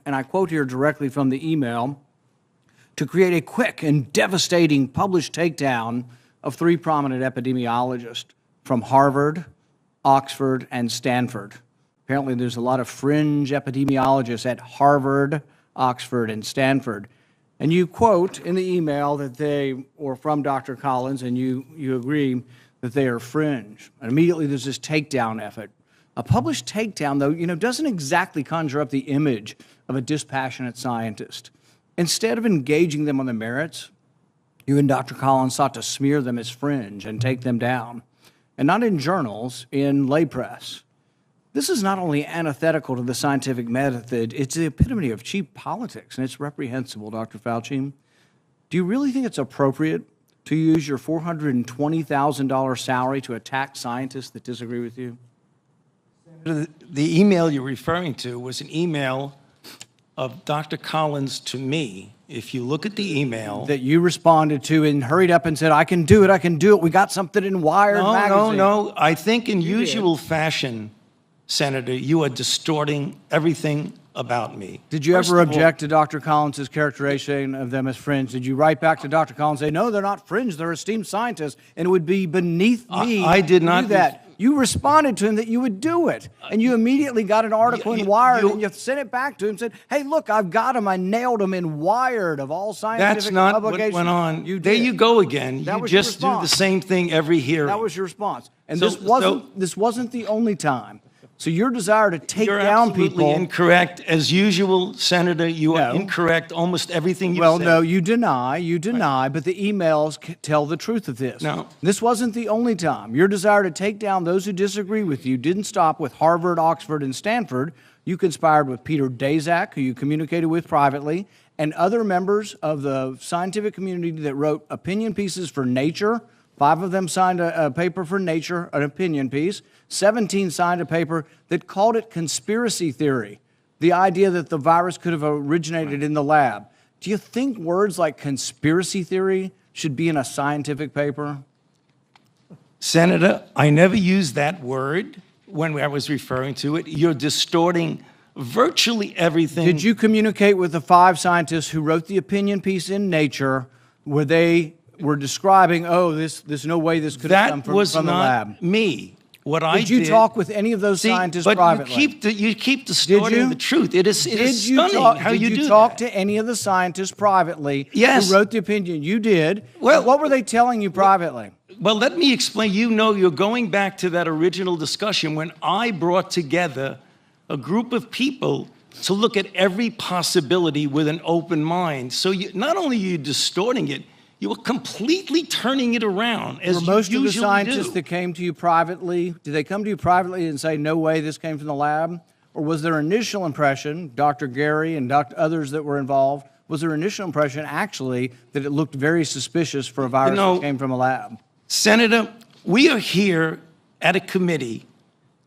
and I quote here directly from the email, to create a quick and devastating published takedown of 3 prominent epidemiologists from Harvard, Oxford, and Stanford. Apparently, there's a lot of fringe epidemiologists at Harvard, Oxford, and Stanford. And you quote in the email that they, or from Dr. Collins, and you agree that they are fringe. And immediately there's this takedown effort. A published takedown, though, doesn't exactly conjure up the image of a dispassionate scientist. Instead of engaging them on the merits, you and Dr. Collins sought to smear them as fringe and take them down. And not in journals, in lay press. This is not only antithetical to the scientific method, it's the epitome of cheap politics, and it's reprehensible, Dr. Fauci. Do you really think it's appropriate to use your $420,000 salary to attack scientists that disagree with you? The email you're referring to was an email of Dr. Collins to me. If you look at the email that you responded to and hurried up and said, I can do it, we got something in Wired magazine. No, I think in usual fashion, Senator, you are distorting everything about me. Did you ever object to Dr. Collins' characterization of them as fringe? Did you write back to Dr. Collins and say, no, they're not fringe, they're esteemed scientists, and it would be beneath me I did not do that? You responded to him that you would do it, and you immediately got an article in Wired, and you sent it back to him and said, hey, look, I've got him. I nailed him in Wired of all scientific publications. That's not what went on. There you go again. You just do the same thing every hearing. That was your response. And this wasn't the only time. So your desire to take down people... You're absolutely incorrect. As usual, Senator, you are incorrect almost everything you say. Well, no, you deny, but the emails tell the truth of this. No. This wasn't the only time. Your desire to take down those who disagree with you didn't stop with Harvard, Oxford, and Stanford. You conspired with Peter Daszak, who you communicated with privately, and other members of the scientific community that wrote opinion pieces for Nature. 5 of them signed a paper for Nature, an opinion piece. 17 signed a paper that called it conspiracy theory, the idea that the virus could have originated in the lab. Do you think words like conspiracy theory should be in a scientific paper? Senator, I never used that word when I was referring to it. You're distorting virtually everything. Did you communicate with the 5 scientists who wrote the opinion piece in Nature where they were describing, there's no way this could have come from the lab? That was not me. Did you talk with any of those scientists privately? You keep distorting the truth. It is stunning how you do that. Did you talk to any of the scientists privately who wrote the opinion? You did. Well, what were they telling you privately? Well, let me explain. You're going back to that original discussion when I brought together a group of people to look at every possibility with an open mind. So not only are you distorting it, you were completely turning it around, as you usually do. Most of the scientists that came to you privately, did they come to you privately and say, no way this came from the lab? Or was their initial impression, Dr. Gary and others that were involved, was their initial impression actually that it looked very suspicious for a virus that came from a lab? Senator, we are here at a committee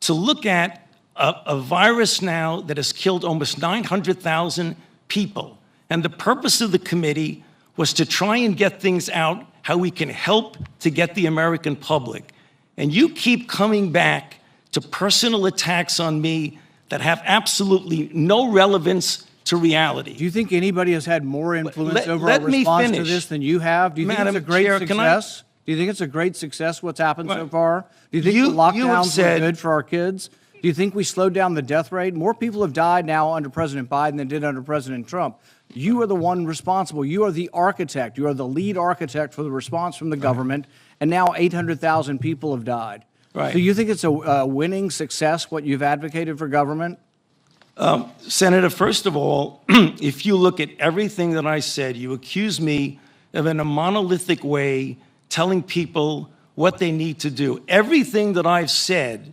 to look at a virus now that has killed almost 900,000 people. And the purpose of the committee was to try and get things out, how we can help to get the American public. And you keep coming back to personal attacks on me that have absolutely no relevance to reality. Do you think anybody has had more influence over our response to this than you have? Do you think it's a great success? Do you think it's a great success what's happened so far? Do you think the lockdowns were good for our kids? Do you think we slowed down the death rate? More people have died now under President Biden than did under President Trump. You are the one responsible. You are the architect. You are the lead architect for the response from the government, and now 800,000 people have died. Right. So you think it's a winning success, what you've advocated for government? Senator, first of all, if you look at everything that I said, you accuse me of in a monolithic way telling people what they need to do. Everything that I've said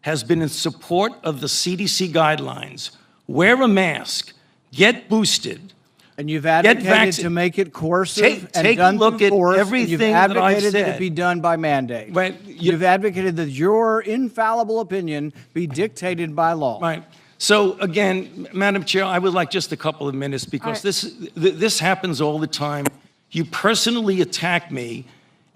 has been in support of the CDC guidelines. Wear a mask, get boosted. And you've advocated to make it coercive take done a look through at force, everything you've that I've advocated said. that it be done by mandate. Right. You've advocated that your infallible opinion be dictated by law. Right. So again, Madam Chair, I would like just a couple of minutes because this happens all the time. You personally attack me,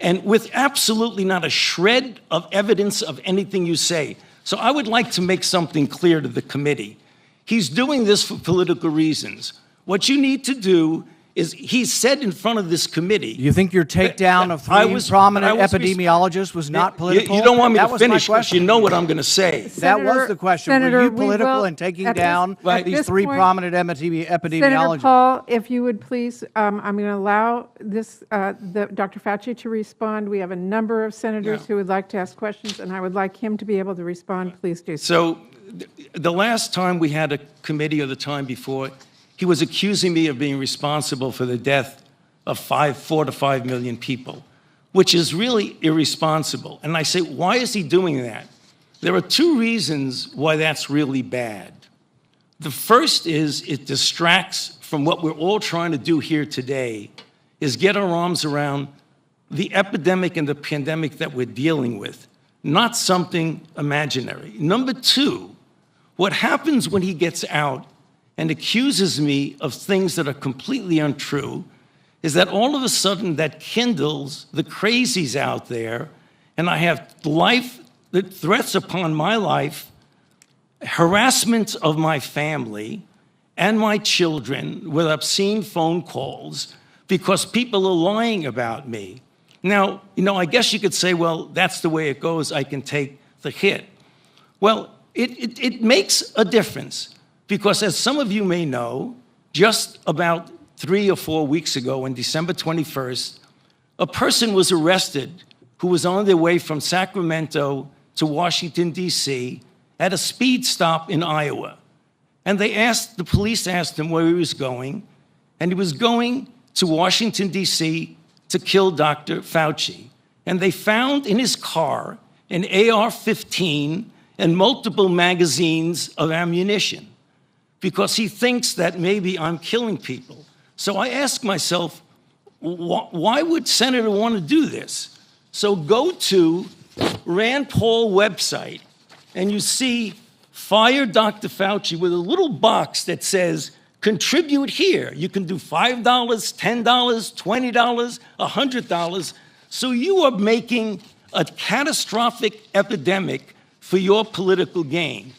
and with absolutely not a shred of evidence of anything you say. So I would like to make something clear to the committee. He's doing this for political reasons. What you need to do is, he said in front of this committee. You think your takedown of three prominent epidemiologists was not political? You don't want me to That was my finish, because you know what I'm going to say. That was the question. Were Senator, you we political will- in taking at this- down at these this three point, prominent Senator epidemiologists? Paul, if you would please, I'm going to allow this, Dr. Fauci to respond. We have a number of senators who would like to ask questions, and I would like him to be able to respond. Please do so. So the last time we had a committee, or the time before, he was accusing me of being responsible for the death of 4 to 5 million people, which is really irresponsible. And I say, why is he doing that? There are two reasons why that's really bad. The first is it distracts from what we're all trying to do here today, is get our arms around the epidemic and the pandemic that we're dealing with, not something imaginary. Number two, what happens when he gets out and accuses me of things that are completely untrue is that all of a sudden that kindles the crazies out there, and I have threats upon my life, harassment of my family and my children with obscene phone calls because people are lying about me. Now, I guess you could say, well, that's the way it goes. I can take the hit. Well, it makes a difference because, as some of you may know, just about 3 or 4 weeks ago, on December 21st, a person was arrested who was on their way from Sacramento to Washington, D.C., at a speed stop in Iowa. And the police asked him where he was going, and he was going to Washington, D.C. to kill Dr. Fauci. And they found in his car an AR-15 and multiple magazines of ammunition because he thinks that maybe I'm killing people. So I ask myself, why would Senator want to do this? So go to Rand Paul website, and you see Fire Dr. Fauci with a little box that says, contribute here. You can do $5, $10, $20, $100. So you are making a catastrophic epidemic for your political gain.